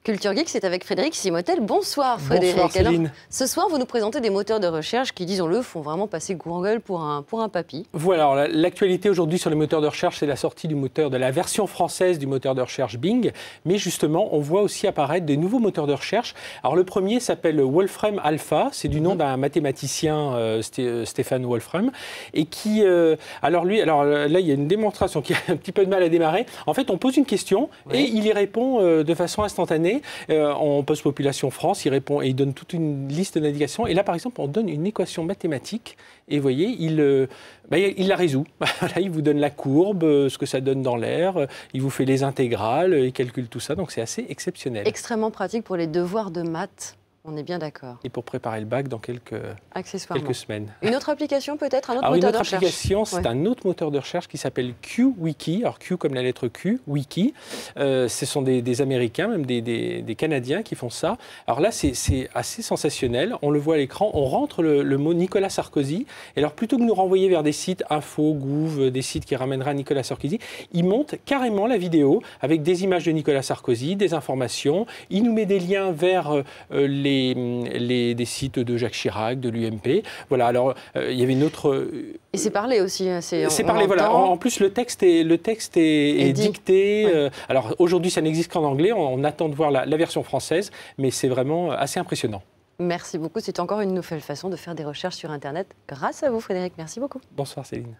Culture Geek, c'est avec Frédéric Simotel. Bonsoir Frédéric. Bonsoir Céline. Alors, ce soir, vous nous présentez des moteurs de recherche qui, disons-le, font vraiment passer Google pour un papy. Voilà, l'actualité aujourd'hui sur les moteurs de recherche, c'est la sortie de la version française du moteur de recherche Bing. Mais justement, on voit aussi apparaître des nouveaux moteurs de recherche. Alors le premier s'appelle Wolfram Alpha, c'est du nom d'un mathématicien, Stéphane Wolfram. Et qui, alors là, il y a une démonstration qui a un petit peu de mal à démarrer. En fait, on pose une question et il y répond de façon instantanée. On pose population France, il répond et il donne toute une liste d'indications. Et là, par exemple, on donne une équation mathématique et vous voyez, il la résout. Là, il vous donne la courbe, ce que ça donne dans l'air, il vous fait les intégrales, il calcule tout ça. Donc, c'est assez exceptionnel. Extrêmement pratique pour les devoirs de maths. On est bien d'accord. Et pour préparer le bac dans quelques semaines. Une autre application peut-être, un autre moteur de recherche. Une autre application, c'est un autre moteur de recherche qui s'appelle QWiki. Alors Q comme la lettre Q, Wiki. Ce sont des Américains, même des Canadiens qui font ça. Alors là, c'est assez sensationnel. On le voit à l'écran. On rentre le mot Nicolas Sarkozy. Et alors plutôt que de nous renvoyer vers des sites info, Gouv, des sites qui ramèneraient à Nicolas Sarkozy, il monte carrément la vidéo avec des images de Nicolas Sarkozy, des informations. Il nous met des liens vers des sites de Jacques Chirac, de l'UMP. Voilà, alors il y avait une autre... Et c'est parlé aussi. C'est parlé, voilà. En plus, le texte est dicté. Ouais. Alors aujourd'hui, ça n'existe qu'en anglais. On attend de voir la version française, mais c'est vraiment assez impressionnant. Merci beaucoup. C'est encore une nouvelle façon de faire des recherches sur Internet. Grâce à vous, Frédéric. Merci beaucoup. Bonsoir, Céline.